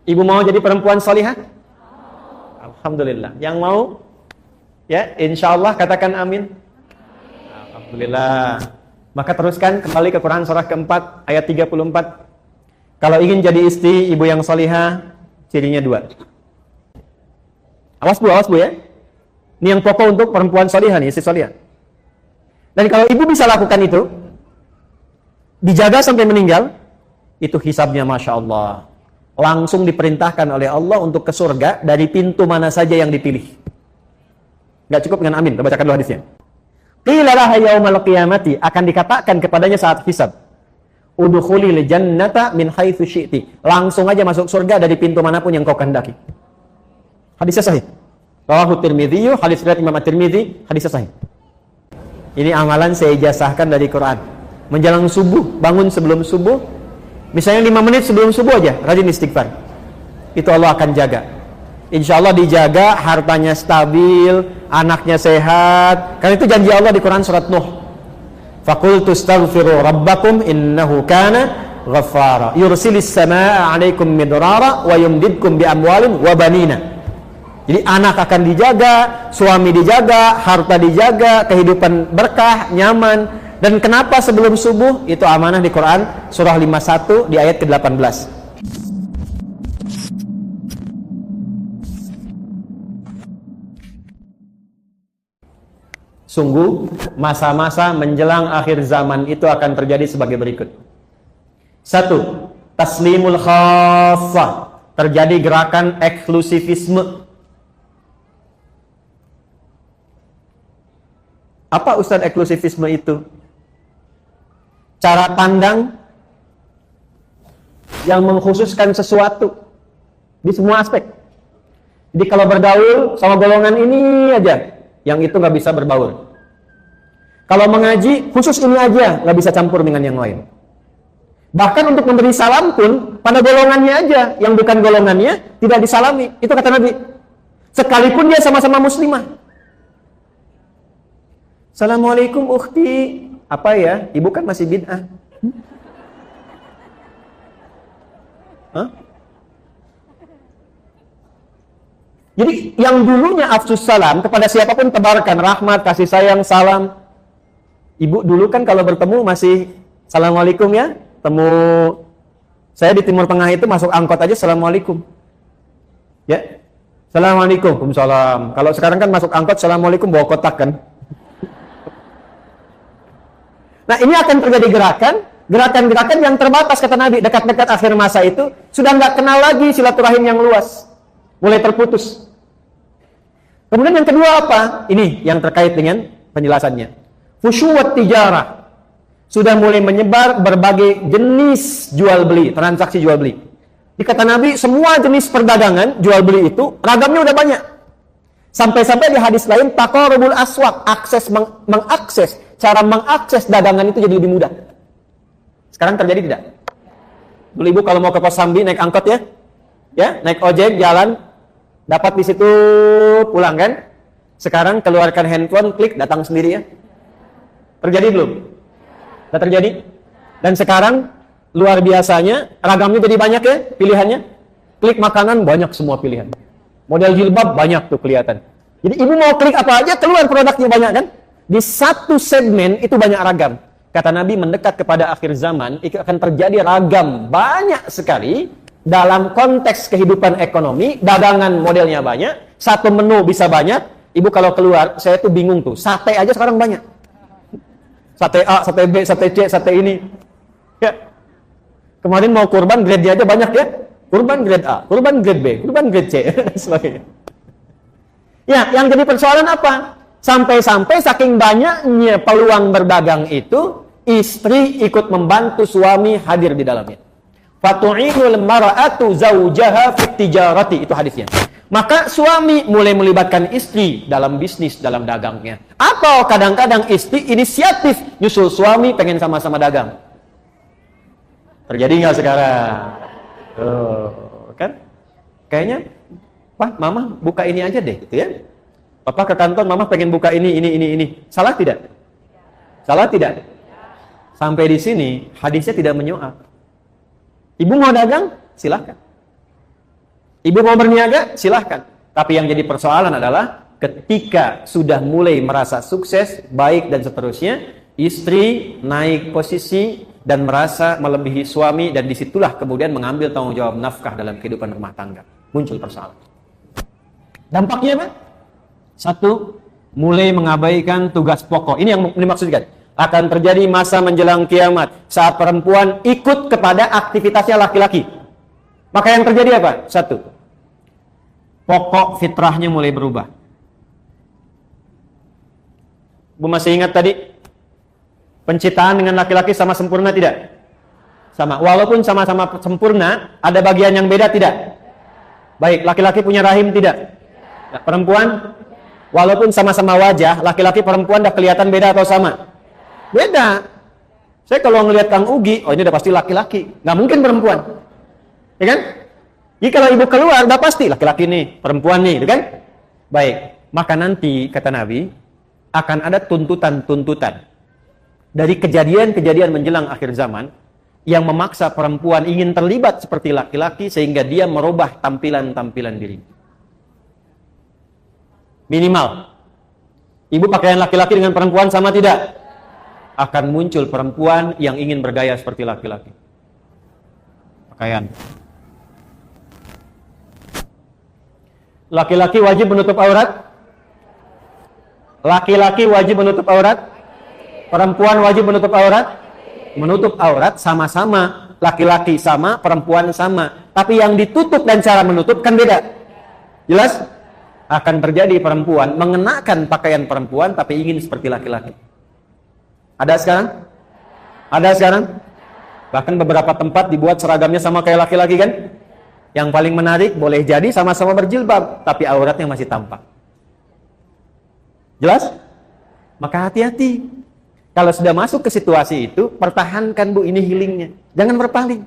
Ibu mau jadi perempuan salihah? Alhamdulillah. Yang mau? Ya, insyaallah katakan amin. Alhamdulillah. Maka teruskan kembali ke Quran surah keempat ayat 34. Kalau ingin jadi istri ibu yang salihah, cirinya 2. Awas bu ya. Ini yang pokok untuk perempuan salihah nih, istri salihah. Dan kalau ibu bisa lakukan itu, dijaga sampai meninggal, itu hisabnya Masya Allah. Langsung diperintahkan oleh Allah untuk ke surga dari pintu mana saja yang dipilih. Gak cukup dengan amin, kita bacakan dulu hadisnya. Qila laha yaumal qiyamati, akan dikatakan kepadanya saat hisab, udkhulil jannata min haitsu syi'ti. Langsung aja masuk surga dari pintu manapun yang kau kehendaki. Hadisnya sahih. Rawahu Tirmidzi, hadis riwayat Imam At-Tirmidzi, hadisnya sahih. Ini amalan saya ijazahkan dari Quran. Menjelang subuh, bangun sebelum subuh, misalnya 5 menit sebelum subuh aja, rajin istighfar. Itu Allah akan jaga. Insya Allah dijaga, hartanya stabil, anaknya sehat. Karena itu janji Allah di Quran surat Nuh. Faqultu astaghfiru rabbakum innahu kana ghaffara. Yursilis samaa'a 'alaikum midrara wa yumdidkum bi amwalin wa banina. Jadi anak akan dijaga, suami dijaga, harta dijaga, kehidupan berkah, nyaman. Dan kenapa sebelum subuh? Itu amanah di Quran surah 51 di ayat ke-18. Sungguh, masa-masa menjelang akhir zaman itu akan terjadi sebagai berikut. 1. Taslimul khassah. Terjadi gerakan eksklusivisme. Apa Ustaz eksklusivisme itu? Cara pandang yang mengkhususkan sesuatu di semua aspek. Jadi kalau bergaul sama golongan ini aja, yang itu nggak bisa berbaur. Kalau mengaji, khusus ini aja, nggak bisa campur dengan yang lain. Bahkan untuk memberi salam pun, pada golongannya aja, yang bukan golongannya, tidak disalami. Itu kata Nabi. Sekalipun dia sama-sama muslimah. Assalamualaikum ukhti. Apa ya? Ibu kan masih bid'ah. Hah? Jadi yang dulunya afsus salam kepada siapapun tebarkan rahmat, kasih sayang, salam. Ibu dulu kan kalau bertemu masih assalamualaikum ya. Temu saya di Timur Tengah itu masuk angkot aja assalamualaikum. Ya. Assalamualaikum, waalaikumsalam. Kalau sekarang kan masuk angkot assalamualaikum bawa kotak kan. Nah, ini akan terjadi gerakan yang terbatas kata Nabi. Dekat-dekat akhir masa itu sudah nggak kenal lagi silaturahim yang luas. Mulai terputus. Kemudian yang kedua apa? Ini yang terkait dengan penjelasannya. Fusyuwat tijarah. Sudah mulai menyebar berbagai jenis jual beli, transaksi jual beli. Di kata Nabi, semua jenis perdagangan jual beli itu ragamnya udah banyak. Sampai-sampai di hadis lain taqarrubul aswaq, cara mengakses dagangan itu jadi lebih mudah. Sekarang terjadi tidak? Dulu ibu kalau mau ke Kosambi naik angkot ya. Ya, naik ojek jalan dapat di situ pulang kan? Sekarang keluarkan handphone, klik datang sendiri ya. Terjadi belum? Sudah terjadi? Dan sekarang luar biasanya ragamnya jadi banyak ya pilihannya. Klik makanan banyak semua pilihan. Model jilbab banyak tuh kelihatan. Jadi ibu mau klik apa aja keluar produknya banyak kan? Di satu segmen itu banyak ragam. Kata Nabi mendekat kepada akhir zaman itu akan terjadi ragam banyak sekali dalam konteks kehidupan ekonomi. Dagangan modelnya banyak. Satu menu bisa banyak. Ibu kalau keluar saya tuh bingung tuh. Sate aja sekarang banyak. Sate A, sate B, sate C, sate ini. Ya. Kemarin mau kurban grade-nya aja banyak ya. Kurban grade A, kurban grade B, kurban grade C, dan sebagainya. Ya, yang jadi persoalan apa? Sampai-sampai saking banyaknya peluang berdagang itu, istri ikut membantu suami hadir di dalamnya. Fatu'inul mar'atu zawjaha fit tijarati, itu hadisnya. Maka suami mulai melibatkan istri dalam bisnis, dalam dagangnya. Atau kadang-kadang istri inisiatif nyusul suami pengen sama-sama dagang. Terjadi nggak sekarang? Kan? Kayaknya, wah mama buka ini aja deh, gitu ya. Papa ke kantor, mama pengen buka ini. Salah tidak? Salah tidak? Sampai di sini hadisnya tidak menyoal. Ibu mau dagang? Silakan. Ibu mau berniaga, silahkan. Tapi yang jadi persoalan adalah ketika sudah mulai merasa sukses, baik dan seterusnya, istri naik posisi dan merasa melebihi suami, dan disitulah kemudian mengambil tanggung jawab nafkah dalam kehidupan rumah tangga. Muncul persoalan. Dampaknya apa? Satu, mulai mengabaikan tugas pokok. Ini yang dimaksudkan. Akan terjadi masa menjelang kiamat saat perempuan ikut kepada aktivitasnya laki-laki. Maka yang terjadi apa? Satu, pokok fitrahnya mulai berubah. Bu masih ingat tadi? Penciptaan dengan laki-laki sama sempurna tidak? Sama. Walaupun sama-sama sempurna, ada bagian yang beda tidak? Baik, laki-laki punya rahim tidak? Nah, perempuan, walaupun sama-sama wajah, laki-laki perempuan dah kelihatan beda atau sama? Beda. Saya kalau ngelihat Kang Ugi, oh ini udah pasti laki-laki, nggak mungkin perempuan, ya kan? Jadi kalau ibu keluar, udah pasti laki-laki nih, perempuan nih, ya kan? Baik, maka nanti kata Nabi akan ada tuntutan-tuntutan dari kejadian-kejadian menjelang akhir zaman yang memaksa perempuan ingin terlibat seperti laki-laki sehingga dia merubah tampilan-tampilan diri. Minimal, ibu pakaian laki-laki dengan perempuan sama tidak? Akan muncul perempuan yang ingin bergaya seperti laki-laki. Pakaian. Laki-laki wajib menutup aurat? Laki-laki wajib menutup aurat? Perempuan wajib menutup aurat? Menutup aurat sama-sama. Laki-laki sama, perempuan sama. Tapi yang ditutup dan cara menutup kan beda. Jelas? Akan terjadi perempuan mengenakan pakaian perempuan tapi ingin seperti laki-laki. Ada sekarang? Ada sekarang? Bahkan beberapa tempat dibuat seragamnya sama kayak laki-laki kan? Yang paling menarik, boleh jadi sama-sama berjilbab tapi auratnya masih tampak. Jelas? Maka hati-hati. Kalau sudah masuk ke situasi itu, pertahankan Bu ini healingnya. Jangan berpaling.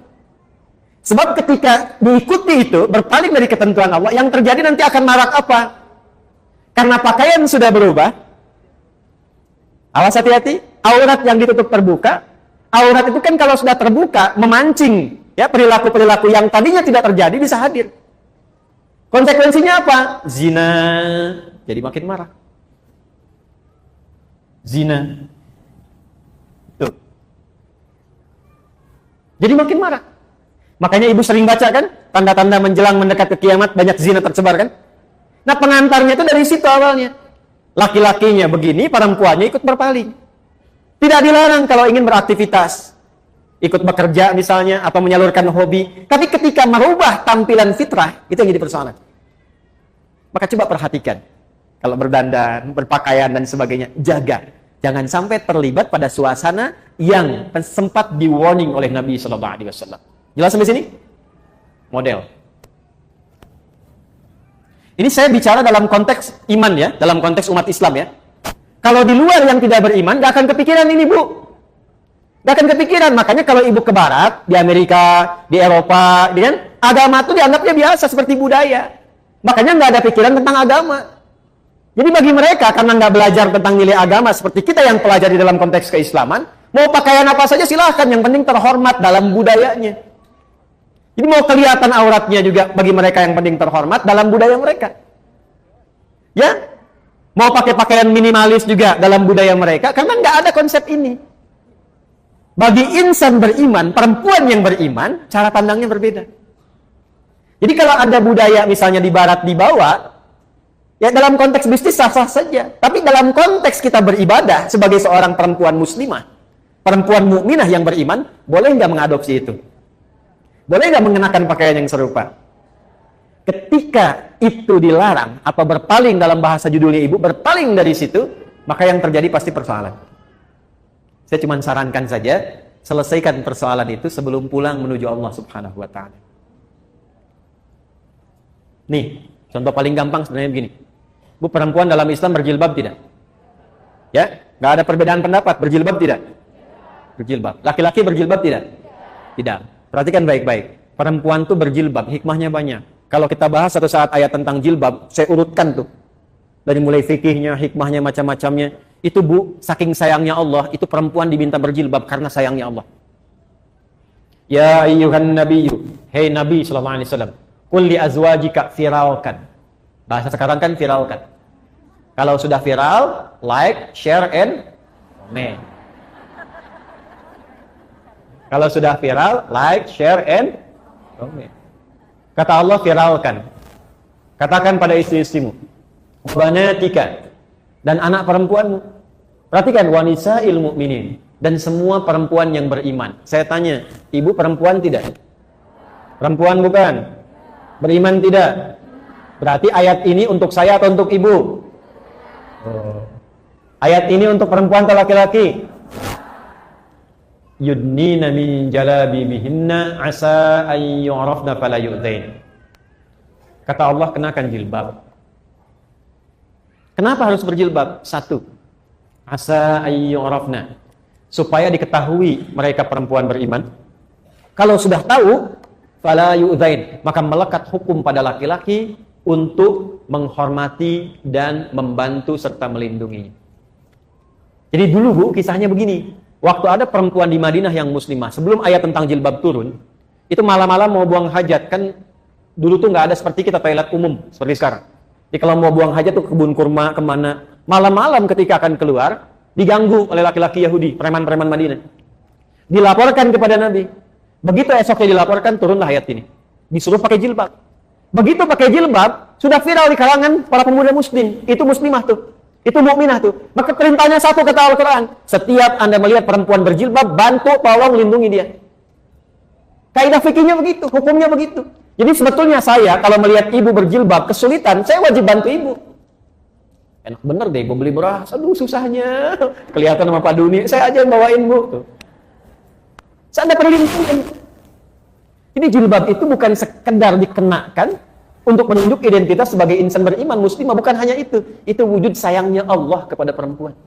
Sebab ketika diikuti itu, berpaling dari ketentuan Allah, yang terjadi nanti akan marak apa? Karena pakaian sudah berubah. Awas hati-hati, aurat yang ditutup terbuka. Aurat itu kan kalau sudah terbuka, memancing ya perilaku-perilaku yang tadinya tidak terjadi bisa hadir. Konsekuensinya apa? Zina. Jadi makin marah. Zina. Tuh. Jadi makin marah. Makanya ibu sering baca kan, tanda-tanda menjelang mendekat ke kiamat banyak zina tersebar kan. Nah pengantarnya itu dari situ awalnya. Laki-lakinya begini, perempuannya ikut berpaling. Tidak dilarang kalau ingin beraktivitas. Ikut bekerja misalnya, atau menyalurkan hobi. Tapi ketika merubah tampilan fitrah, itu yang jadi persoalan. Maka coba perhatikan. Kalau berdandan, berpakaian dan sebagainya, jaga. Jangan sampai terlibat pada suasana yang sempat di-warning oleh Nabi SAW. Jelas sampai sini? Model. Ini saya bicara dalam konteks iman ya, dalam konteks umat Islam ya. Kalau di luar yang tidak beriman, gak akan kepikiran ini Bu. Gak akan kepikiran. Makanya kalau ibu ke barat, di Amerika, di Eropa, kan, agama itu dianggapnya biasa seperti budaya. Makanya gak ada pikiran tentang agama. Jadi bagi mereka, karena nggak belajar tentang nilai agama seperti kita yang pelajari dalam konteks keislaman, mau pakaian apa saja silahkan, yang penting terhormat dalam budayanya. Jadi mau kelihatan auratnya juga bagi mereka yang penting terhormat dalam budaya mereka. Ya, mau pakai pakaian minimalis juga dalam budaya mereka, karena nggak ada konsep ini. Bagi insan beriman, perempuan yang beriman, cara pandangnya berbeda. Jadi kalau ada budaya misalnya di barat dibawa, ya dalam konteks bisnis sah-sah saja. Tapi dalam konteks kita beribadah sebagai seorang perempuan muslimah, perempuan mukminah yang beriman, boleh nggak mengadopsi itu? Boleh nggak mengenakan pakaian yang serupa? Ketika itu dilarang atau berpaling, dalam bahasa judulnya ibu, berpaling dari situ, maka yang terjadi pasti persoalan. Saya cuma sarankan saja, selesaikan persoalan itu sebelum pulang menuju Allah Subhanahu wa Ta'ala. Nih, contoh paling gampang sebenarnya begini. Bu, perempuan dalam Islam berjilbab tidak? Ya, nggak ada perbedaan pendapat. Berjilbab tidak? Berjilbab. Laki-laki berjilbab tidak? Tidak. Perhatikan baik-baik. Perempuan tuh berjilbab, hikmahnya banyak. Kalau kita bahas satu saat ayat tentang jilbab, saya urutkan tuh. Dari mulai fikihnya, hikmahnya, macam-macamnya. Itu Bu, saking sayangnya Allah, itu perempuan diminta berjilbab karena sayangnya Allah. Ya ayyuhan nabiyyu, hei Nabi sallallahu alaihi wasallam, Qul li azwajika viralkan. Bahasa sekarang kan viralkan. Kalau sudah viral, like, share, and comment. Kalau sudah viral, like, share, and comment. Kata Allah, viralkan. Katakan pada istri-istrimu, banatika, dan anak perempuanmu. Perhatikan, wanisa mu'minin, dan semua perempuan yang beriman. Saya tanya, ibu perempuan tidak? Perempuan bukan? Beriman tidak? Berarti ayat ini untuk saya atau untuk ibu? Ayat ini untuk perempuan atau laki-laki? Yudnina min jalabibihinna asa an yu'rafna fala yu'zain. Kata Allah, kenakan jilbab. Kenapa harus berjilbab? Satu, asa an yu'rafna, supaya diketahui mereka perempuan beriman. Kalau sudah tahu, fala yu'zain, maka melekat hukum pada laki-laki untuk menghormati dan membantu serta melindunginya. Jadi dulu Bu, kisahnya begini. Waktu ada perempuan di Madinah yang muslimah, sebelum ayat tentang jilbab turun, itu malam-malam mau buang hajat. Kan dulu tuh nggak ada seperti kita toilet umum seperti sekarang. Jadi kalau mau buang hajat tuh kebun kurma kemana. Malam-malam ketika akan keluar, diganggu oleh laki-laki Yahudi, preman-preman Madinah. Dilaporkan kepada Nabi. Begitu esoknya dilaporkan, turunlah ayat ini. Disuruh pakai jilbab. Begitu pakai jilbab, sudah viral di kalangan para pemuda muslim. Itu muslimah tuh. Itu mukminah tuh. Maka perintahnya satu, kata Al-Quran. Setiap Anda melihat perempuan berjilbab, bantu, tolong, lindungi dia. Kaidah fikihnya begitu, hukumnya begitu. Jadi sebetulnya saya, kalau melihat ibu berjilbab kesulitan, saya wajib bantu ibu. Enak bener deh, ibu beli beras, aduh susahnya. Kelihatan sama Pak Duni, saya aja yang bawain bu. Tuh. Saya ada perlindungan. Jadi jilbab itu bukan sekedar dikenakan untuk menunjuk identitas sebagai insan beriman muslimah, bukan hanya itu. Itu wujud sayangnya Allah kepada perempuan.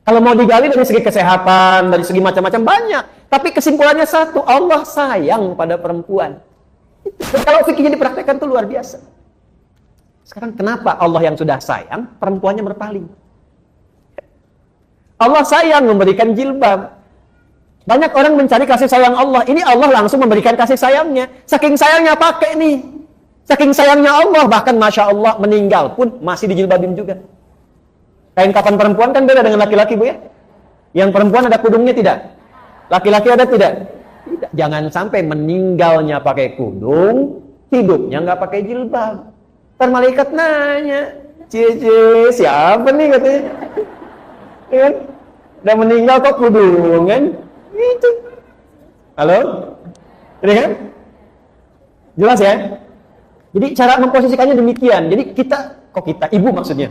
Kalau mau digali dari segi kesehatan, dari segi macam-macam banyak, tapi kesimpulannya satu, Allah sayang pada perempuan. Kalau fikihnya dipraktekkan itu luar biasa. Sekarang kenapa Allah yang sudah sayang, perempuannya berpaling? Allah sayang memberikan jilbab. Banyak orang mencari kasih sayang Allah. Ini Allah langsung memberikan kasih sayangnya. Saking sayangnya pakai nih. Saking sayangnya Allah, bahkan Masya Allah meninggal pun masih dijilbabin juga. Kain kafan perempuan kan beda dengan laki-laki Bu ya. Yang perempuan ada kudungnya tidak? Laki-laki ada tidak? Tidak. Jangan sampai meninggalnya pakai kudung, hidupnya nggak pakai jilbab. Ntar malaikat nanya, cie siapa nih katanya? Kan? Udah meninggal kok kudungan? Gitu. Halo? Ini kan? Jelas ya? Jadi cara memposisikannya demikian. Jadi ibu maksudnya.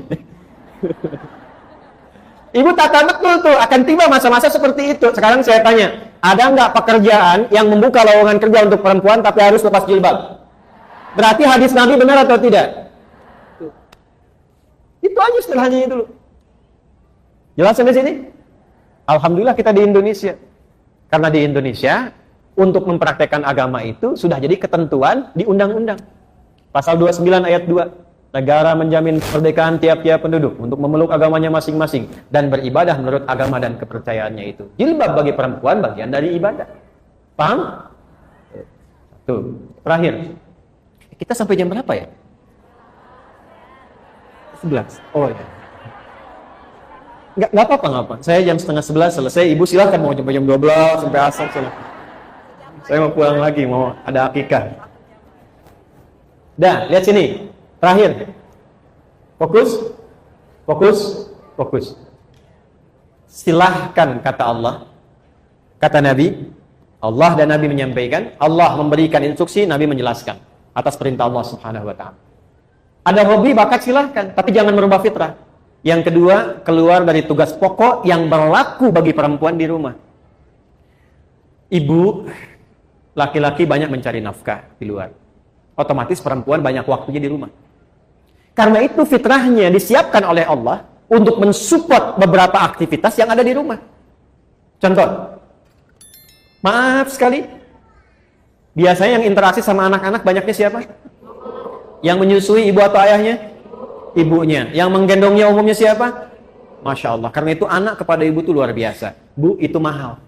Ibu tata betul tuh, akan tiba masa-masa seperti itu. Sekarang saya tanya, ada nggak pekerjaan yang membuka lowongan kerja untuk perempuan tapi harus lepas jilbab? Berarti hadis Nabi benar atau tidak? Itu aja istilahnya itu loh. Jelas sampai sini? Alhamdulillah kita di Indonesia. Karena di Indonesia, untuk mempraktekkan agama itu sudah jadi ketentuan di undang-undang. Pasal 29 ayat 2. Negara menjamin kemerdekaan tiap-tiap penduduk untuk memeluk agamanya masing-masing dan beribadah menurut agama dan kepercayaannya itu. Jilbab bagi perempuan bagian dari ibadah. Paham? Tuh, terakhir. Kita sampai jam berapa ya? 11. Oh ya. Nggak apa-apa. Saya jam 10:30 selesai. Ibu silahkan mau sampai jam 12 sampai asar. Saya mau pulang lagi, mau ada akikah. Dah, lihat sini. Terakhir. Fokus. Silahkan kata Allah. Kata Nabi. Allah dan Nabi menyampaikan. Allah memberikan instruksi, Nabi menjelaskan. Atas perintah Allah Subhanahu wa ta'ala. Ada hobi, bakat silahkan. Tapi jangan merubah fitrah. Yang kedua, keluar dari tugas pokok yang berlaku bagi perempuan di rumah. Ibu, laki-laki banyak mencari nafkah di luar. Otomatis perempuan banyak waktunya di rumah. Karena itu fitrahnya disiapkan oleh Allah untuk mensupport beberapa aktivitas yang ada di rumah. Contoh, maaf sekali, biasanya yang interaksi sama anak-anak banyaknya siapa? Yang menyusui ibu atau ayahnya? Ibunya. Yang menggendongnya umumnya siapa? Masya Allah. Karena itu anak kepada ibu itu luar biasa. Bu, itu mahal.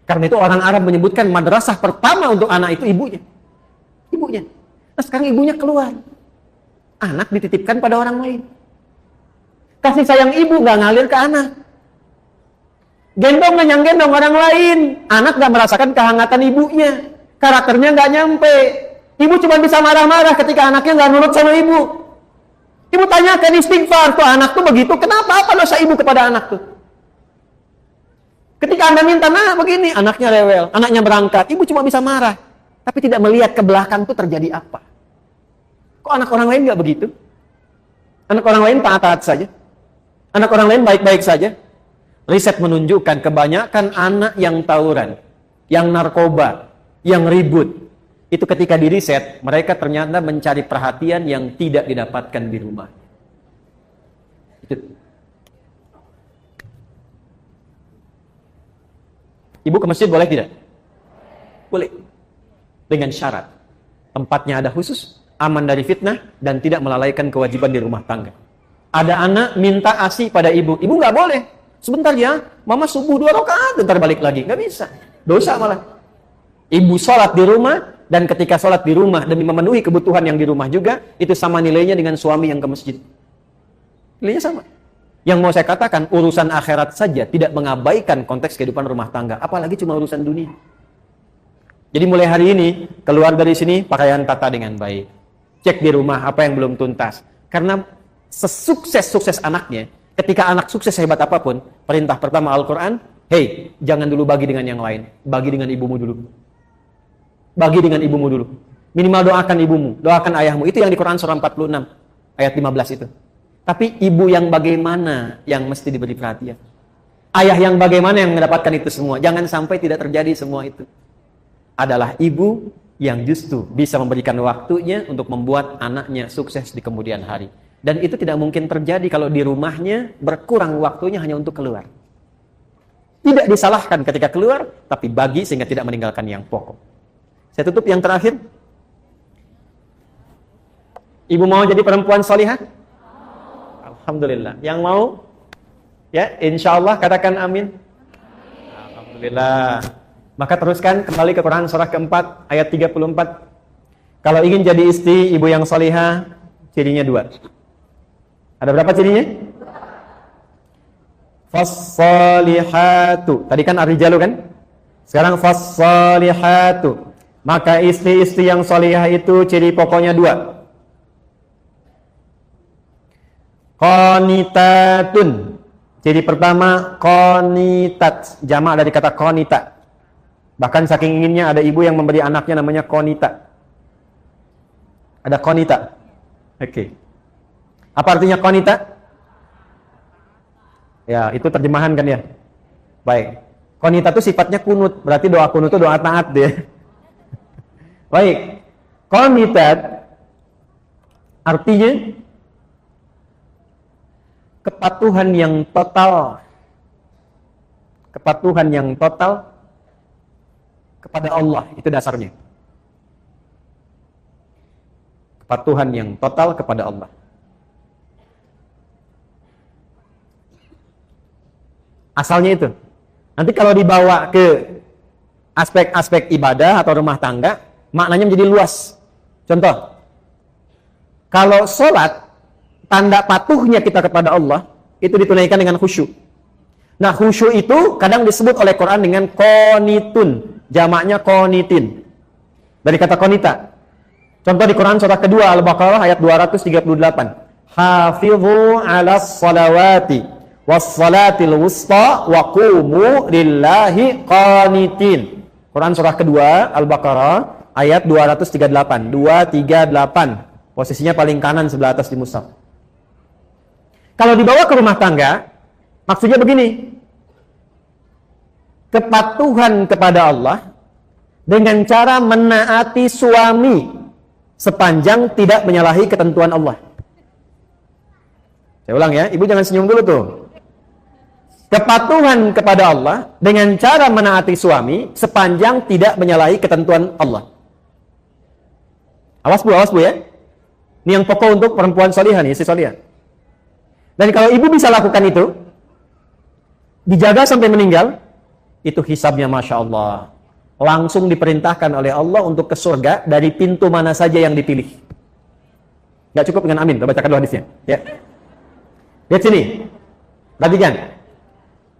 Karena itu orang Arab menyebutkan madrasah pertama untuk anak itu ibunya. ibunya. Nah sekarang ibunya keluar. Anak dititipkan pada orang lain. Kasih sayang ibu nggak ngalir ke anak. Gendong yang gendong orang lain. Anak nggak merasakan kehangatan ibunya. Karakternya nggak nyampe. Ibu cuma bisa marah-marah ketika anaknya nggak nurut sama ibu. Ibu tanyakan istighfar, tuh anak tuh begitu. Kenapa? Apa dosa ibu kepada anak tuh? Ketika Anda minta, nah begini, anaknya rewel, anaknya berangkat. Ibu cuma bisa marah. Tapi tidak melihat ke belakang tuh terjadi apa. Kok anak orang lain nggak begitu? Anak orang lain taat-taat saja. Anak orang lain baik-baik saja. Riset menunjukkan kebanyakan anak yang tawuran, yang narkoba, yang ribut, itu ketika di riset, mereka ternyata mencari perhatian yang tidak didapatkan di rumah. Itu. Ibu ke masjid boleh tidak? Boleh. Dengan syarat. Tempatnya ada khusus, aman dari fitnah, dan tidak melalaikan kewajiban di rumah tangga. Ada anak minta ASI pada ibu. Ibu nggak boleh. Sebentar ya, mama subuh 2 rakaat, bentar balik lagi. Nggak bisa. Dosa malah. Ibu sholat di rumah, dan ketika sholat di rumah, demi memenuhi kebutuhan yang di rumah juga, itu sama nilainya dengan suami yang ke masjid. Nilainya sama. Yang mau saya katakan, urusan akhirat saja tidak mengabaikan konteks kehidupan rumah tangga. Apalagi cuma urusan dunia. Jadi mulai hari ini, keluar dari sini, pakaian tata dengan baik. Cek di rumah apa yang belum tuntas. Karena sesukses-sukses anaknya, ketika anak sukses hebat apapun, perintah pertama Al-Quran, hey, jangan dulu bagi dengan yang lain. Bagi dengan ibumu dulu. Bagi dengan ibumu dulu. Minimal doakan ibumu, doakan ayahmu. Itu yang di Quran surah 46, ayat 15 itu. Tapi ibu yang bagaimana yang mesti diberi perhatian? Ayah yang bagaimana yang mendapatkan itu semua? Jangan sampai tidak terjadi semua itu. Adalah ibu yang justru bisa memberikan waktunya untuk membuat anaknya sukses di kemudian hari. Dan itu tidak mungkin terjadi kalau di rumahnya berkurang waktunya hanya untuk keluar. Tidak disalahkan ketika keluar, tapi bagi sehingga tidak meninggalkan yang pokok. Saya tutup yang terakhir. Ibu mau jadi perempuan salihah? Alhamdulillah. Yang mau? Ya, insya Allah katakan amin. Alhamdulillah. Maka teruskan kembali ke Quran surah keempat ayat 34. Kalau ingin jadi istri ibu yang salihah, cirinya 2. Ada berapa cirinya? Fas-salihatu. Tadi kan ar-rijalu kan? Sekarang fas-salihatu. Maka istri-istri yang salihah itu ciri pokoknya 2. Qanitatun. Ciri pertama qanitat, jamak dari kata qanita. Bahkan saking inginnya ada ibu yang memberi anaknya namanya qanita. Ada qanita. Oke. Apa artinya qanita? Ya, itu terjemahan kan ya. Baik. Qanita itu sifatnya kunut, berarti doa kunut itu doa taat dia. Baik. Qanitat artinya kepatuhan yang total. Kepatuhan yang total kepada Allah, itu dasarnya. Kepatuhan yang total kepada Allah. Asalnya itu. Nanti kalau dibawa ke aspek-aspek ibadah atau rumah tangga, maknanya menjadi luas. Contoh, kalau sholat, tanda patuhnya kita kepada Allah, itu ditunaikan dengan khusyuk. Nah, khusyuk itu kadang disebut oleh Quran dengan qanitun. Jamaknya qanitin. Dari kata qanita. Contoh di Quran surah kedua Al-Baqarah ayat 238. Hafidhu 'alas salawati was salatil wusta wa qumu lillahi qanitin. Quran surah kedua Al-Baqarah ayat 238. 238. Posisinya paling kanan sebelah atas di mushaf. Kalau dibawa ke rumah tangga, maksudnya begini. Kepatuhan kepada Allah dengan cara menaati suami sepanjang tidak menyalahi ketentuan Allah. Saya ulang ya, ibu jangan senyum dulu tuh. Kepatuhan kepada Allah dengan cara menaati suami sepanjang tidak menyalahi ketentuan Allah. Awas bu ya. Ini yang pokok untuk perempuan salihah nih, istri salihah. Dan kalau ibu bisa lakukan itu, dijaga sampai meninggal, itu hisabnya Masya Allah. langsung diperintahkan oleh Allah untuk ke surga dari pintu mana saja yang dipilih. Nggak cukup dengan amin, kita bacakan dulu hadisnya. Ya. Lihat sini. Perhatikan.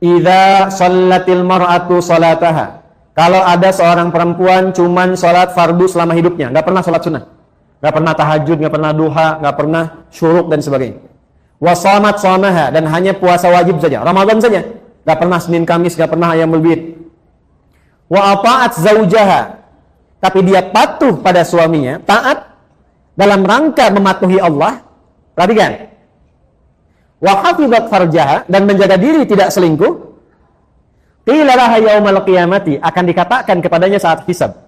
Idza shallatil mar'atu salataha. Kalau ada seorang perempuan cuman sholat fardu selama hidupnya, nggak pernah sholat sunnah, nggak pernah tahajud, nggak pernah duha, nggak pernah syuruk dan sebagainya. Wa shamat shamaha, dan hanya puasa wajib saja, Ramadan saja, nggak pernah Senin Kamis, nggak pernah ayamul bid. Wa ata'at zaujaha, tapi dia patuh pada suaminya, taat dalam rangka mematuhi Allah. Perhatikan. Wa hafizat farjaha, dan menjaga diri tidak selingkuh. Qila laha yaumal qiyamati, akan dikatakan kepadanya saat hisab,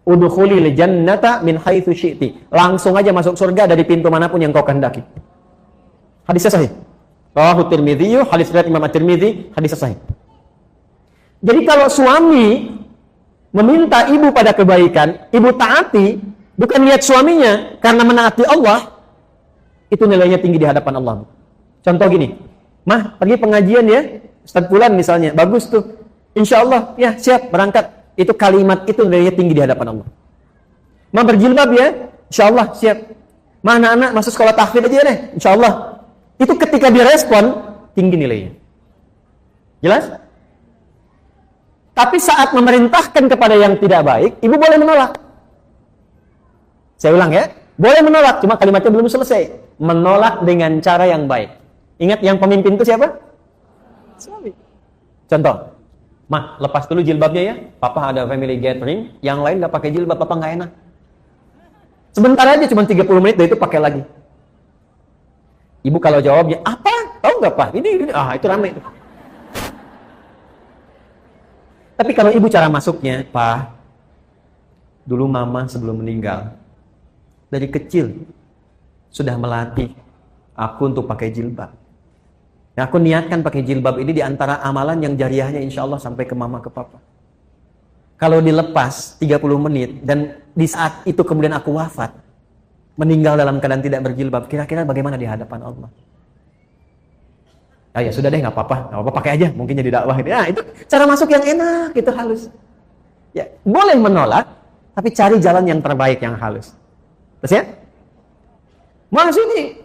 udkhulil jannata min haitsu syi'ti, langsung aja masuk surga dari pintu manapun yang kau kehendaki. Hadisnya sahih. Rawahu Tirmidzi, hadis riwayat Imam At-Tirmidzi, hadis sahih. Jadi kalau suami meminta ibu pada kebaikan, ibu taati, bukan lihat suaminya karena menaati Allah, itu nilainya tinggi di hadapan Allah. Contoh gini, mah pergi pengajian ya, Ustaz Fulan misalnya, bagus tuh, insya Allah, ya siap, berangkat. Itu kalimat itu nilainya tinggi di hadapan Allah. Mah berjilbab ya, insya Allah, siap. Mah anak-anak masuk sekolah tahfidz aja deh, insya Allah. Itu ketika direspon, tinggi nilainya. Jelas? Tapi saat memerintahkan kepada yang tidak baik, ibu boleh menolak. Saya ulang ya, boleh menolak, cuma kalimatnya belum selesai. Menolak dengan cara yang baik. Ingat yang pemimpin itu siapa? Suami. Contoh, mah lepas dulu jilbabnya ya, papa ada family gathering, yang lain nggak pakai jilbab, papa nggak enak. Sebentar aja, cuma 30 menit, dari itu pakai lagi. Ibu kalau jawabnya, apa? Tahu nggak pak? Ini, itu rame. Tapi kalau ibu cara masuknya, pak, dulu mama sebelum meninggal, dari kecil sudah melatih aku untuk pakai jilbab. Nah, aku niatkan pakai jilbab ini di antara amalan yang jariahnya insya Allah sampai ke mama, ke papa. Kalau dilepas 30 menit dan di saat itu kemudian aku wafat, meninggal dalam keadaan tidak berjilbab, kira-kira bagaimana di hadapan Allah? Ya sudah deh, nggak apa-apa, pakai aja, mungkin jadi dakwah. Ya, itu cara masuk yang enak, itu halus. Ya, boleh menolak, tapi cari jalan yang terbaik, yang halus. Terus ya? Mas ini,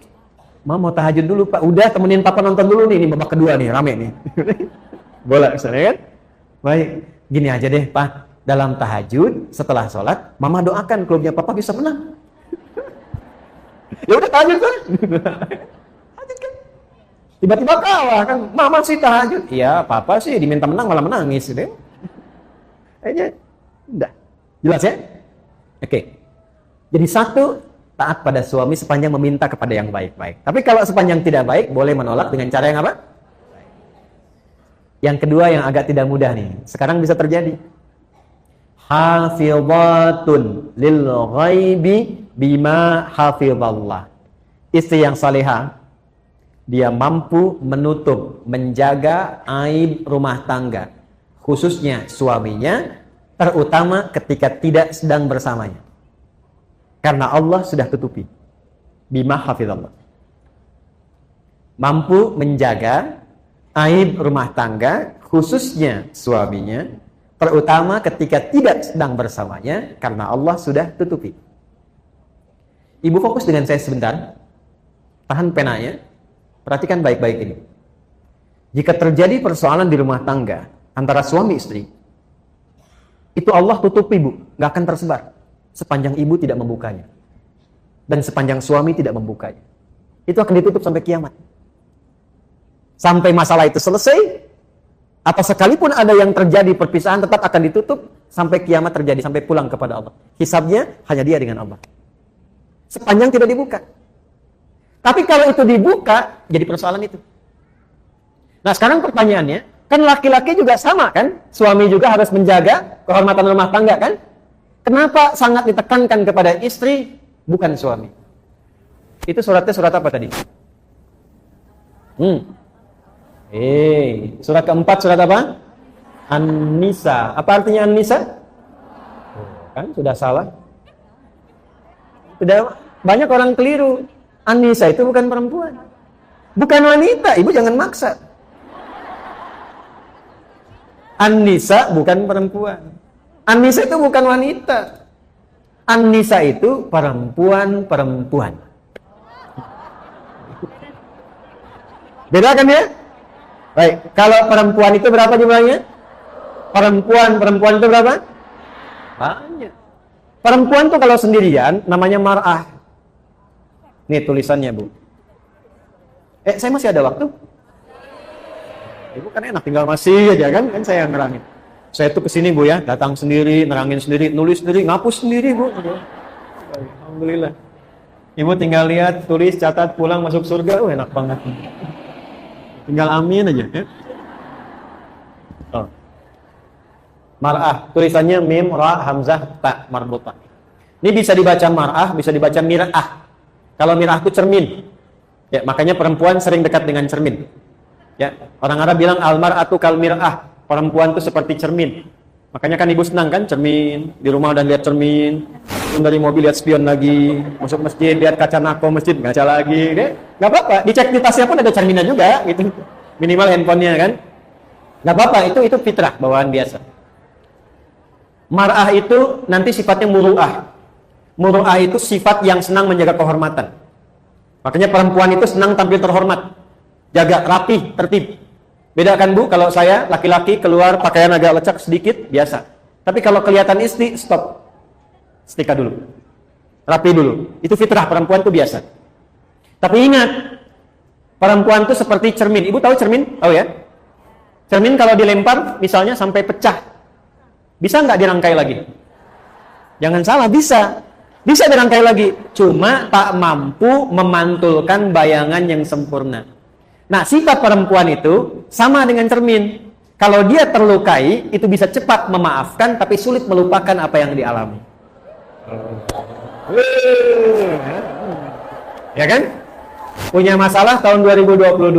mau tahajud dulu pak, udah temenin papa nonton dulu nih, ini babak kedua nih, rame nih. Boleh misalnya kan? Baik, gini aja deh pak, dalam tahajud setelah sholat, mama doakan klubnya papa bisa menang. Ya udah tahajud kan? Tahajud kan? Tiba-tiba kalah kan, mama sih tahajud, iya papa sih diminta menang malah menangis deh. Kayaknya, udah, jelas ya? Oke, jadi satu, taat pada suami sepanjang meminta kepada yang baik-baik. Tapi kalau sepanjang tidak baik, boleh menolak dengan cara yang apa? Yang kedua yang agak tidak mudah nih. Sekarang bisa terjadi. Hafizatun lil ghaibi bima hafizallah. Istri yang salihah, dia mampu menutup, menjaga aib rumah tangga, khususnya suaminya, terutama ketika tidak sedang bersamanya. Karena Allah sudah tutupi. Bima hafizallah. Mampu menjaga aib rumah tangga, khususnya suaminya, terutama ketika tidak sedang bersamanya, karena Allah sudah tutupi. Ibu fokus dengan saya sebentar. Tahan penanya. Perhatikan baik-baik ini. Jika terjadi persoalan di rumah tangga antara suami istri, itu Allah tutupi, Bu. Nggak akan tersebar sepanjang ibu tidak membukanya, dan sepanjang suami tidak membukanya. Itu akan ditutup sampai kiamat. Sampai masalah itu selesai, atau sekalipun ada yang terjadi perpisahan, tetap akan ditutup sampai kiamat terjadi, sampai pulang kepada Allah. Hisabnya hanya dia dengan Allah. Sepanjang tidak dibuka. Tapi kalau itu dibuka, jadi persoalan itu. Nah sekarang pertanyaannya, kan laki-laki juga sama kan? Suami juga harus menjaga kehormatan rumah tangga kan? Kenapa sangat ditekankan kepada istri, bukan suami? Itu suratnya surat apa tadi? Surat keempat surat apa? An-Nisa. Apa artinya An-Nisa? Kan sudah salah. Sudah banyak orang keliru. An-Nisa itu bukan perempuan. Bukan wanita, ibu jangan maksa. An-Nisa bukan perempuan. An-nisa itu bukan wanita. An-nisa itu perempuan-perempuan. Beda kan ya? Baik, kalau perempuan itu berapa jumlahnya? Perempuan itu berapa? Banyak. Perempuan tuh kalau sendirian namanya mar'ah. Nih tulisannya, Bu. Saya masih ada waktu? Ibu kan enak tinggal masih aja kan saya yang nerangin. Saya tuh kesini, Bu, ya, datang sendiri, nerangin sendiri, nulis sendiri, ngapus sendiri, Bu. Alhamdulillah. Ibu tinggal lihat, tulis, catat, pulang masuk surga. Enak banget. Tinggal amin aja, ya. Oh. Mar'ah, tulisannya mim, ra, hamzah, ta, marbutah. Ini bisa dibaca mar'ah, bisa dibaca mir'ah. Kalau mir'ah itu cermin. Ya, makanya perempuan sering dekat dengan cermin. Ya, orang Arab bilang al-mar'atu kal mir'ah. Perempuan itu seperti cermin. Makanya kan ibu senang kan cermin, di rumah dan lihat cermin, dari mobil lihat spion lagi, masuk masjid lihat kaca nako masjid, ngaca lagi, nggak apa-apa. Dicek di tasnya pun ada cerminnya juga, gitu. Minimal handphonenya kan, nggak apa-apa. Itu fitrah bawaan biasa. Mar'ah itu nanti sifatnya muru'ah. Muru'ah itu sifat yang senang menjaga kehormatan. Makanya perempuan itu senang tampil terhormat, jaga rapi, tertib. Beda kan, Bu, kalau saya laki-laki keluar pakaian agak lecek sedikit, biasa. Tapi kalau kelihatan istri, stop. Setrika dulu. Rapi dulu. Itu fitrah, perempuan itu biasa. Tapi ingat, perempuan itu seperti cermin. Ibu tahu cermin? Tahu ya? Cermin kalau dilempar, misalnya sampai pecah, bisa nggak dirangkai lagi? Jangan salah, bisa. Bisa dirangkai lagi. Cuma tak mampu memantulkan bayangan yang sempurna. Nah, sifat perempuan itu sama dengan cermin. Kalau dia terlukai, itu bisa cepat memaafkan, tapi sulit melupakan apa yang dialami. Ya kan? Punya masalah tahun 2022,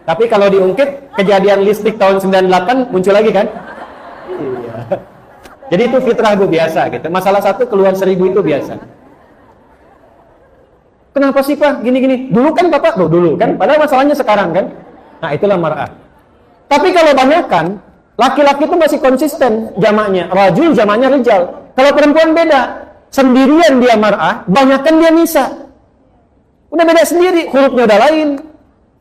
tapi kalau diungkit, kejadian listrik tahun 98 muncul lagi kan? Iya. Jadi itu fitrah, Bu, biasa gitu. Masalah satu keluar 1000 itu biasa. Kenapa sih, Pak? Gini-gini. Dulu kan Bapak, dulu kan. Padahal masalahnya sekarang kan. Nah, itulah mar'ah. Tapi kalau banyakan, laki-laki itu masih konsisten jamaknya. Rajul jamaknya rijal. Kalau perempuan beda. Sendirian dia mar'ah, banyakan dia nisa. Udah beda sendiri. Hurufnya udah lain.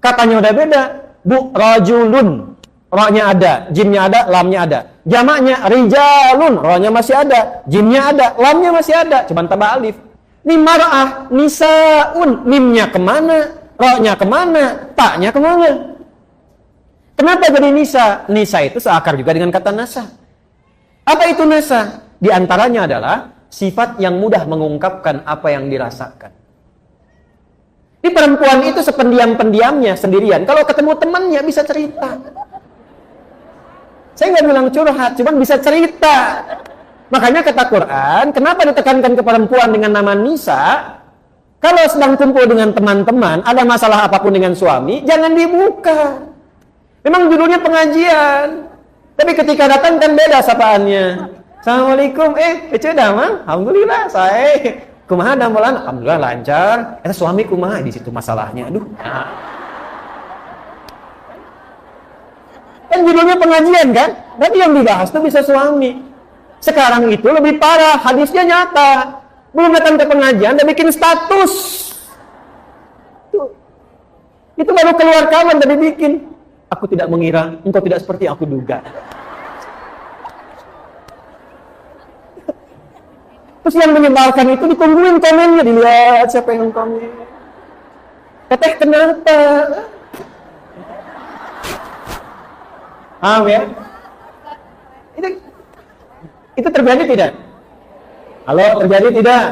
Katanya udah beda. Bu, rajulun. Ra-nya ada, jimnya ada, lamnya ada. Jamaknya rijalun. Ra-nya masih ada, jimnya ada, lamnya masih ada. Cuman tambah alif. Ini mar'ah, nisaun, mimnya kemana, ro-nya kemana, taknya kemana. Kenapa jadi nisa? Nisa itu seakar juga dengan kata nasa. Apa itu nasa? Di antaranya adalah sifat yang mudah mengungkapkan apa yang dirasakan. Ini perempuan itu sependiam-pendiamnya sendirian. Kalau ketemu temannya bisa cerita. Saya nggak bilang curhat, cuman bisa cerita. Makanya kata Quran, kenapa ditekankan ke perempuan dengan nama nisa? Kalau sedang kumpul dengan teman-teman, ada masalah apapun dengan suami, jangan dibuka. Memang judulnya pengajian. Tapi ketika datang kan beda sapaannya. Assalamualaikum, ece damang? Alhamdulillah, saya. Kumaha damelan? Alhamdulillah lancar. Suami kumaha? Di situ masalahnya. Aduh. Kan judulnya pengajian kan? Tapi yang dibahas tuh bisa suami. Sekarang itu lebih parah, hadisnya nyata. Belum datang ke pengajian, udah bikin status. Tuh. Itu baru keluar kawan tadi bikin. Aku tidak mengira, engkau tidak seperti aku duga. Terus yang menyebalkan itu ditungguin komennya, dilihat siapa yang komen. Teteh kenapa? Paham ya? Itu terjadi tidak? Halo, terjadi tidak?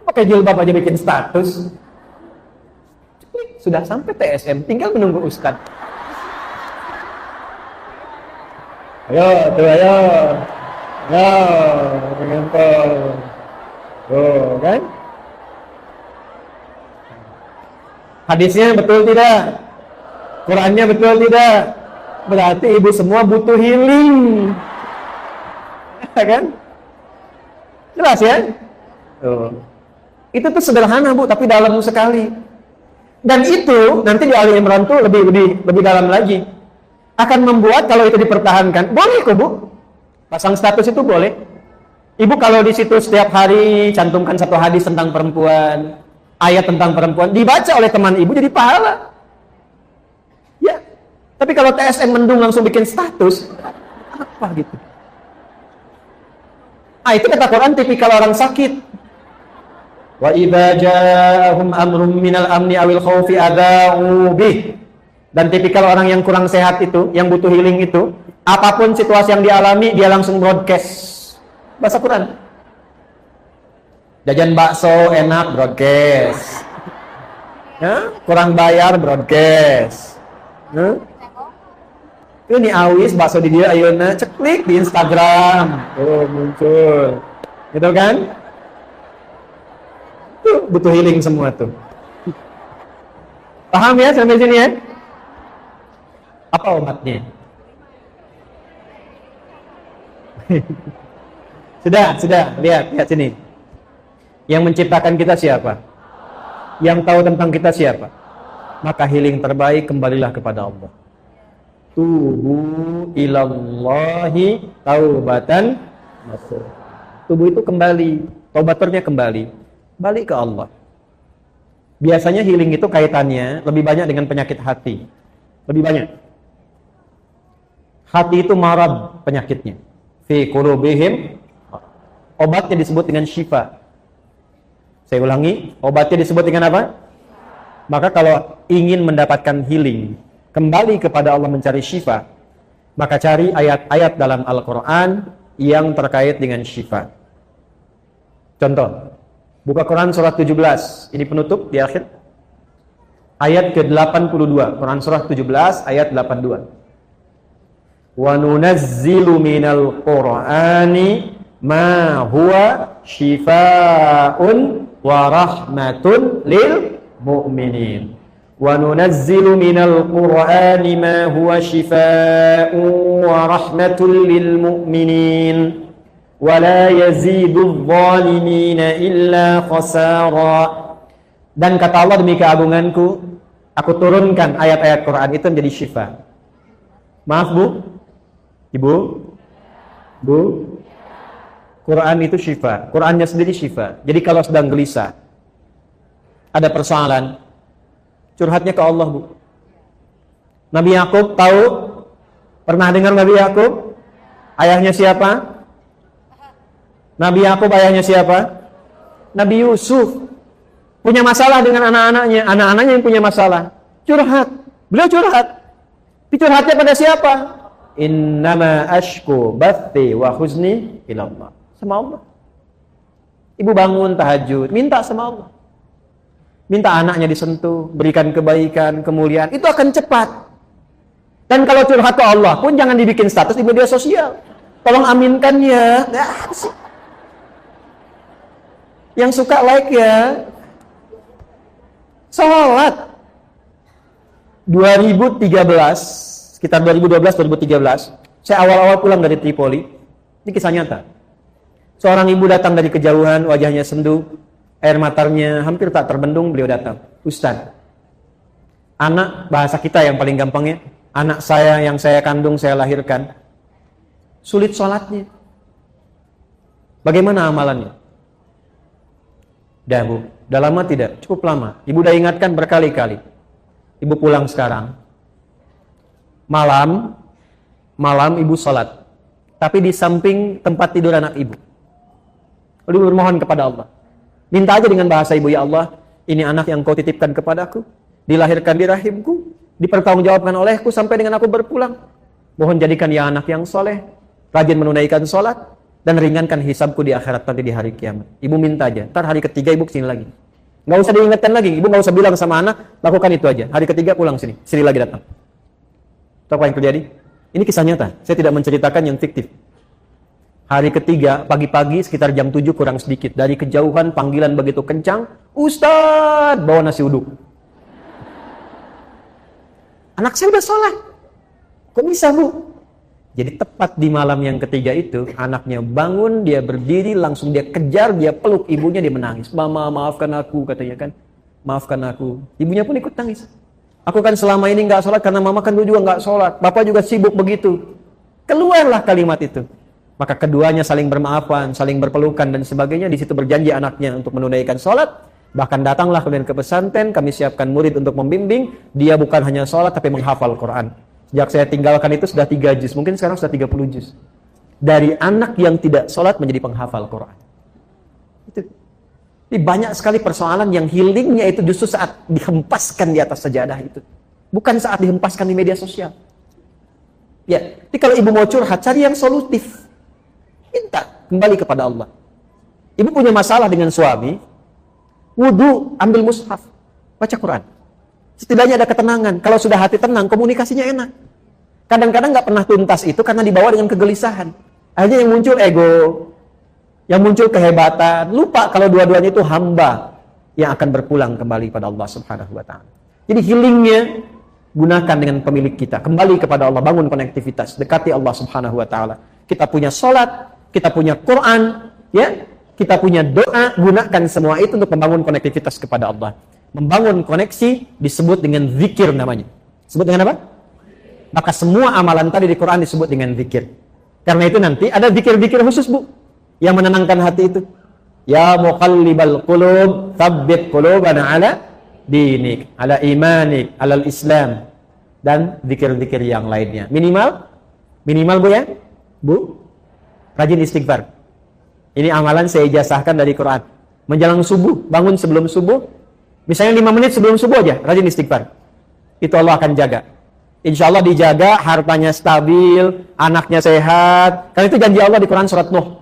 Pakai jilbab aja bikin status. Sudah sampai TSM, tinggal menunggu Ustadz. Ayo, tuh ayo. Tuh, kan? Hadisnya betul tidak? Qurannya betul tidak? Berarti ibu semua butuh healing. Kan? Jelas ya? Tuh. Itu tuh sederhana, Bu, tapi dalam sekali. Dan itu nanti di Ali Imran tuh lebih dalam lagi. Akan membuat kalau itu dipertahankan, boleh kok, Bu. Pasang status itu boleh. Ibu kalau di situ setiap hari cantumkan satu hadis tentang perempuan, ayat tentang perempuan, dibaca oleh teman ibu jadi pahala. Ya. Tapi kalau TSM mendung langsung bikin status, apa gitu? Itu kata Quran tipikal orang sakit. Wa idza ja'ahum amrun minal amni awil khaufi adza'u bih. Dan tipikal orang yang kurang sehat itu, yang butuh healing itu, apapun situasi yang dialami, dia langsung broadcast. Bahasa Quran. Jajan bakso enak, broadcast. Ya, kurang bayar, broadcast. Ini awis bakso di dia, ayeuna ceklik di Instagram. Oh, muncul. Gitu kan? Tuh, butuh healing semua tuh. Paham ya sampai sini ya? Apa obatnya? Sudah, lihat sini. Yang menciptakan kita siapa? Yang tahu tentang kita siapa? Maka healing terbaik kembalilah kepada Allah. Tubu ilallahi taubatan nasuha. Tubuh itu kembali, taubaturnya kembali, balik ke Allah. Biasanya healing itu kaitannya lebih banyak dengan penyakit hati. Lebih banyak. Hati itu marad penyakitnya. Fi qulubihim, obatnya disebut dengan syifa. Saya ulangi, obatnya disebut dengan apa? Maka kalau ingin mendapatkan healing, kembali kepada Allah mencari syifa, maka cari ayat-ayat dalam Al-Quran yang terkait dengan syifa. Contoh, buka Quran surat 17, ini penutup di akhir. Ayat ke-82, Quran surah 17 ayat 82. Wa nunazzilu minal Qur'ani ma huwa shifaa'un wa rahmatun lil mu'minin. Wa nunazzilu minal Qur'ani ma huwa shifaa'un wa rahmatun lil mu'minin wa la yazidudz zalimina illa khasara. Dan kata Allah, demi keagunganku, aku turunkan ayat-ayat Quran itu menjadi syifa. Maaf Bu, Ibu, Bu, Quran itu syifa. Qurannya sendiri syifa. Jadi kalau sedang gelisah, ada persoalan, curhatnya ke Allah Bu. Nabi Yakub tahu? Pernah dengar Nabi Yakub? Ayahnya siapa? Nabi Yakub ayahnya siapa? Nabi Yusuf. Punya masalah dengan anak-anaknya. Anak-anaknya yang punya masalah. Curhat. Beliau curhat. Curhatnya pada siapa? Innama ashku bathi wa huzni ilallah. Sama Allah. Ibu bangun tahajud, minta sama Allah. Minta anaknya disentuh, berikan kebaikan, kemuliaan. Itu akan cepat. Dan kalau curhat ke Allah pun jangan dibikin status di media sosial. Tolong aminkan ya. Yang suka like ya. Salat 2013 sekitar 2012-2013, saya awal-awal pulang dari Tripoli. Ini kisah nyata. Seorang ibu datang dari kejauhan, wajahnya sendu, air matanya hampir tak terbendung. Beliau datang, Ustaz, anak, bahasa kita yang paling gampangnya, anak saya yang saya kandung, saya lahirkan, sulit sholatnya. Bagaimana amalannya? Dah Bu, udah lama tidak? Cukup lama. Ibu udah ingatkan berkali-kali. Ibu pulang sekarang. Malam ibu sholat, tapi di samping tempat tidur anak ibu. Lalu bermohon kepada Allah, minta aja dengan bahasa ibu, ya Allah, ini anak yang kau titipkan kepadaku, dilahirkan di rahimku, dipertanggungjawabkan olehku sampai dengan aku berpulang. Mohon jadikan dia anak yang soleh, rajin menunaikan sholat, dan ringankan hisabku di akhirat nanti di hari kiamat. Ibu minta aja, ntar hari ketiga ibu kesini lagi. Nggak usah diingatkan lagi, ibu nggak usah bilang sama anak, lakukan itu aja. Hari ketiga pulang sini lagi datang. Tahu apa yang terjadi? Ini kisah nyata. Saya tidak menceritakan yang fiktif. Hari ketiga, pagi-pagi sekitar jam 7 kurang sedikit. Dari kejauhan panggilan begitu kencang, Ustadz, bawa nasi uduk. Anak saya udah sholat. Kok bisa Bu? Jadi tepat di malam yang ketiga itu, anaknya bangun, dia berdiri, langsung dia kejar, dia peluk ibunya, dia menangis. Mama, maafkan aku, katanya kan. Maafkan aku. Ibunya pun ikut nangis. Aku kan selama ini nggak sholat karena mama kan dulu juga nggak sholat. Bapak juga sibuk begitu. Keluarlah kalimat itu. Maka keduanya saling bermaafan, saling berpelukan dan sebagainya. Di situ berjanji anaknya untuk menunaikan sholat. Bahkan datanglah kalian ke pesantren, kami siapkan murid untuk membimbing. Dia bukan hanya sholat tapi menghafal Quran. Sejak saya tinggalkan itu sudah 3 juz, mungkin sekarang sudah 30 juz. Dari anak yang tidak sholat menjadi penghafal Quran. Itu. Jadi banyak sekali persoalan yang healingnya itu justru saat dihempaskan di atas sajadah itu. Bukan saat dihempaskan di media sosial. Ya, jadi kalau ibu mau curhat, cari yang solutif. Minta kembali kepada Allah. Ibu punya masalah dengan suami, wudu, ambil mushaf, baca Quran. Setidaknya ada ketenangan. Kalau sudah hati tenang, komunikasinya enak. Kadang-kadang nggak pernah tuntas itu karena dibawa dengan kegelisahan. Akhirnya yang muncul ego, yang muncul kehebatan. Lupa kalau dua-duanya itu hamba yang akan berpulang kembali pada Allah Subhanahu wa Ta'ala. Jadi healingnya gunakan dengan pemilik kita. Kembali kepada Allah, bangun konektivitas, dekati Allah Subhanahu wa Ta'ala. Kita punya sholat, kita punya Quran, ya, kita punya doa, gunakan semua itu untuk membangun konektivitas kepada Allah. Membangun koneksi disebut dengan zikir namanya. Sebut dengan apa? Maka semua amalan tadi di Quran disebut dengan zikir. Karena itu nanti ada zikir-zikir khusus, Bu, yang menenangkan hati itu. Ya muqallibal qulub, tsabbit qulubana ala dinik, ala imanik, ala islam, dan zikir-zikir yang lainnya. Minimal Bu ya? Bu, rajin istighfar. Ini amalan saya ijazahkan dari Quran. Menjelang subuh, bangun sebelum subuh, misalnya 5 menit sebelum subuh aja, rajin istighfar. Itu Allah akan jaga. Insya Allah dijaga, hartanya stabil, anaknya sehat. Karena itu janji Allah di Quran surat Nuh.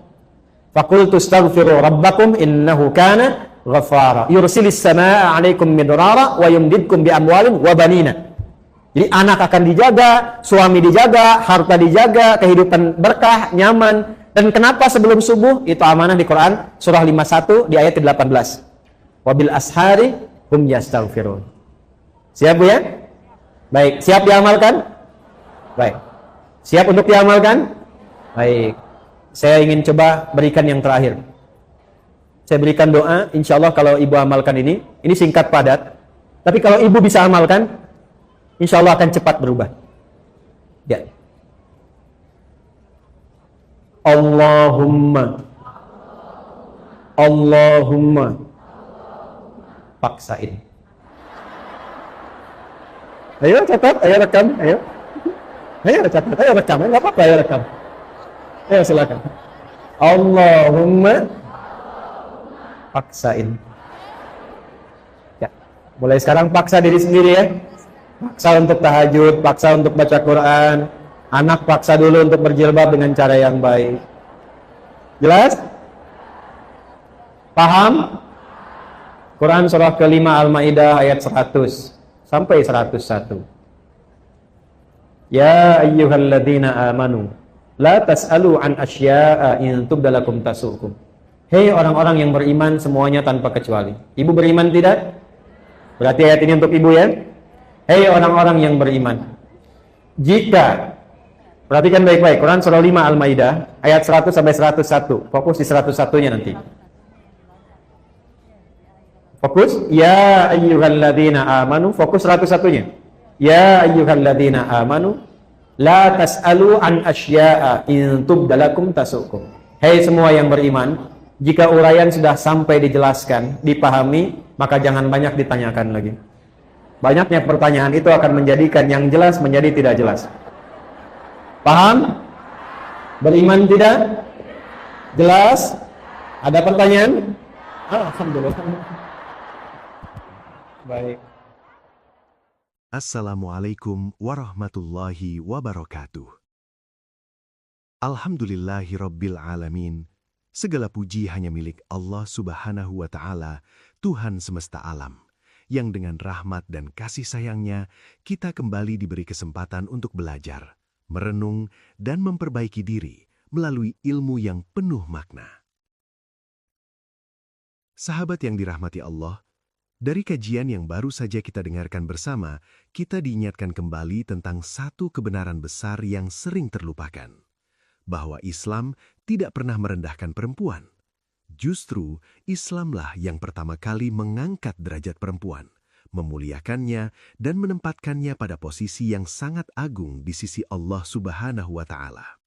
Faqultu astaghfiru rabbakum innahu kana ghaffara. Yursilis samaa'a 'alaikum midrara wa yumdidkum bi amwalin wa banina. Jadi anak akan dijaga, suami dijaga, harta dijaga, kehidupan berkah, nyaman. Dan kenapa sebelum subuh? Itu amanah di Quran surah 51 di ayat 18. Wabil ashari hum yastaghfirun. Siap Bu ya? Baik, siap diamalkan? Baik. Siap untuk diamalkan? Baik. Saya ingin coba berikan yang terakhir. Saya berikan doa, insya Allah kalau ibu amalkan ini singkat padat. Tapi kalau ibu bisa amalkan, insya Allah akan cepat berubah. Ya. Allahumma paksain. Ayo catat, ayo rekam, ayo. Ayo catat, ayo rekam, enggak apa-apa, ayo rekam. Ayo silakan. Allahumma paksain. Ya, mulai sekarang paksa diri sendiri ya. Paksa untuk tahajud, paksa untuk baca Quran. Anak paksa dulu untuk berjilbab dengan cara yang baik. Jelas? Paham? Quran surah kelima Al-Maidah ayat 100 sampai 101. Ya ayyuhalladzina amanu la tas'alu an asya'a in tubdalakum tasukum. Hei orang-orang yang beriman semuanya tanpa kecuali. Ibu beriman tidak? Berarti ayat ini untuk ibu ya. Hei orang-orang yang beriman, jika, perhatikan baik-baik, Quran surah 5 Al-Maidah ayat 100 sampai 101. Fokus di 101-nya nanti. Fokus, ya ayyuhalladzina amanu, fokus 101-nya. Ya ayyuhalladzina amanu la tas'alu an asya'a in tubdalakum tasukum. Hei semua yang beriman, jika uraian sudah sampai dijelaskan, dipahami, maka jangan banyak ditanyakan lagi. Banyaknya pertanyaan itu akan menjadikan yang jelas menjadi tidak jelas. Paham? Beriman tidak? Jelas? Ada pertanyaan? Alhamdulillah. Baik. Assalamualaikum warahmatullahi wabarakatuh. Alhamdulillahirabbil alamin. Segala puji hanya milik Allah Subhanahu wa Ta'ala, Tuhan semesta alam, yang dengan rahmat dan kasih sayangnya kita kembali diberi kesempatan untuk belajar, merenung, dan memperbaiki diri melalui ilmu yang penuh makna. Sahabat yang dirahmati Allah, dari kajian yang baru saja kita dengarkan bersama, kita diingatkan kembali tentang satu kebenaran besar yang sering terlupakan, bahwa Islam tidak pernah merendahkan perempuan. Justru, Islamlah yang pertama kali mengangkat derajat perempuan, memuliakannya dan menempatkannya pada posisi yang sangat agung di sisi Allah Subhanahu wa Ta'ala.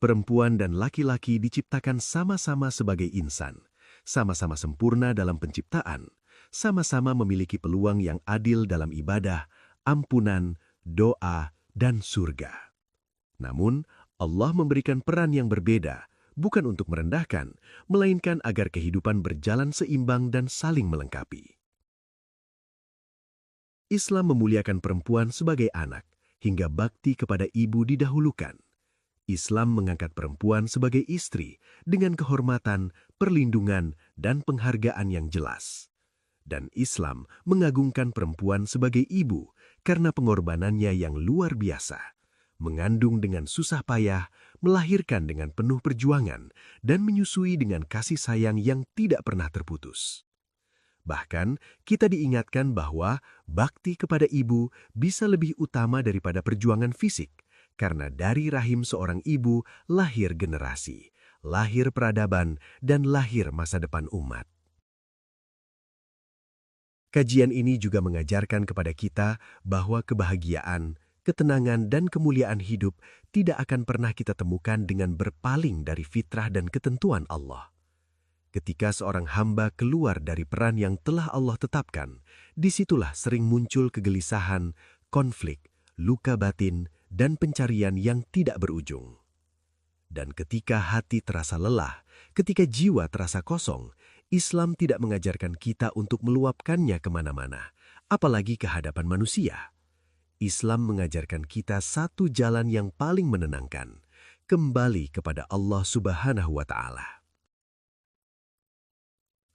Perempuan dan laki-laki diciptakan sama-sama sebagai insan, sama-sama sempurna dalam penciptaan, sama-sama memiliki peluang yang adil dalam ibadah, ampunan, doa, dan surga. Namun, Allah memberikan peran yang berbeda, bukan untuk merendahkan, melainkan agar kehidupan berjalan seimbang dan saling melengkapi. Islam memuliakan perempuan sebagai anak, hingga bakti kepada ibu didahulukan. Islam mengangkat perempuan sebagai istri dengan kehormatan, perlindungan, dan penghargaan yang jelas. Dan Islam mengagungkan perempuan sebagai ibu karena pengorbanannya yang luar biasa, mengandung dengan susah payah, melahirkan dengan penuh perjuangan, dan menyusui dengan kasih sayang yang tidak pernah terputus. Bahkan, kita diingatkan bahwa bakti kepada ibu bisa lebih utama daripada perjuangan fisik, karena dari rahim seorang ibu lahir generasi, lahir peradaban, dan lahir masa depan umat. Kajian ini juga mengajarkan kepada kita bahwa kebahagiaan, ketenangan, dan kemuliaan hidup tidak akan pernah kita temukan dengan berpaling dari fitrah dan ketentuan Allah. Ketika seorang hamba keluar dari peran yang telah Allah tetapkan, disitulah sering muncul kegelisahan, konflik, luka batin, dan pencarian yang tidak berujung. Dan ketika hati terasa lelah, ketika jiwa terasa kosong, Islam tidak mengajarkan kita untuk meluapkannya kemana-mana, apalagi ke hadapan manusia. Islam mengajarkan kita satu jalan yang paling menenangkan, kembali kepada Allah Subhanahu wa Ta'ala.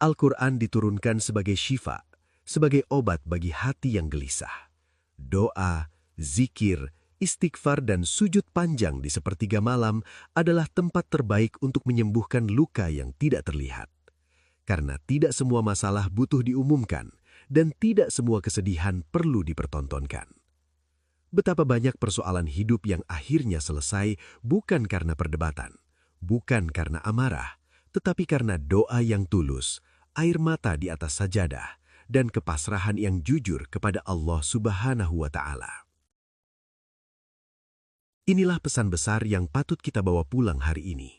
Al-Quran diturunkan sebagai syifa, sebagai obat bagi hati yang gelisah. Doa, zikir, istighfar, dan sujud panjang di sepertiga malam adalah tempat terbaik untuk menyembuhkan luka yang tidak terlihat. Karena tidak semua masalah butuh diumumkan, dan tidak semua kesedihan perlu dipertontonkan. Betapa banyak persoalan hidup yang akhirnya selesai bukan karena perdebatan, bukan karena amarah, tetapi karena doa yang tulus, air mata di atas sajadah, dan kepasrahan yang jujur kepada Allah Subhanahu wa Ta'ala. Inilah pesan besar yang patut kita bawa pulang hari ini.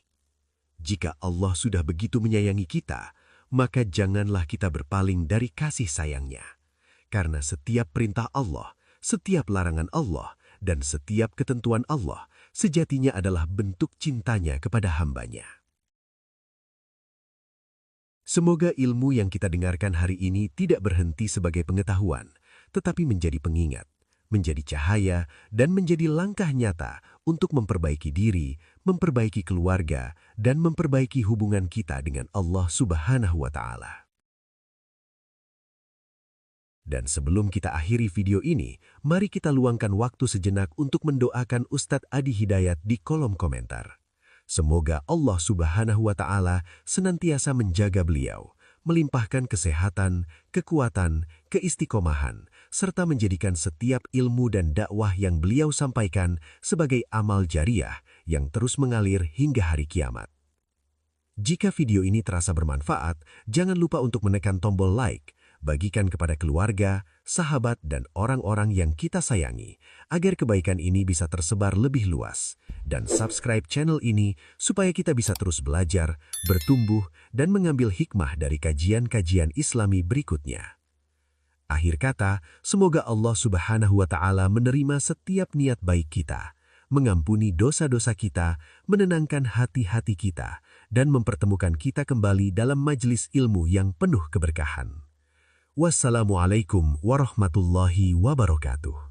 Jika Allah sudah begitu menyayangi kita, maka janganlah kita berpaling dari kasih sayangnya. Karena setiap perintah Allah, setiap larangan Allah, dan setiap ketentuan Allah sejatinya adalah bentuk cintanya kepada hambanya. Semoga ilmu yang kita dengarkan hari ini tidak berhenti sebagai pengetahuan, tetapi menjadi pengingat, menjadi cahaya, dan menjadi langkah nyata untuk memperbaiki diri, memperbaiki keluarga, dan memperbaiki hubungan kita dengan Allah Subhanahu wa Ta'ala. Dan sebelum kita akhiri video ini, mari kita luangkan waktu sejenak untuk mendoakan Ustadz Adi Hidayat di kolom komentar. Semoga Allah Subhanahu wa Ta'ala senantiasa menjaga beliau, melimpahkan kesehatan, kekuatan, keistiqomahan, serta menjadikan setiap ilmu dan dakwah yang beliau sampaikan sebagai amal jariah yang terus mengalir hingga hari kiamat. Jika video ini terasa bermanfaat, jangan lupa untuk menekan tombol like, bagikan kepada keluarga, sahabat, dan orang-orang yang kita sayangi, agar kebaikan ini bisa tersebar lebih luas. Dan subscribe channel ini supaya kita bisa terus belajar, bertumbuh, dan mengambil hikmah dari kajian-kajian Islami berikutnya. Akhir kata, semoga Allah Subhanahu wa Ta'ala menerima setiap niat baik kita, mengampuni dosa-dosa kita, menenangkan hati-hati kita, dan mempertemukan kita kembali dalam majelis ilmu yang penuh keberkahan. Wassalamualaikum warahmatullahi wabarakatuh.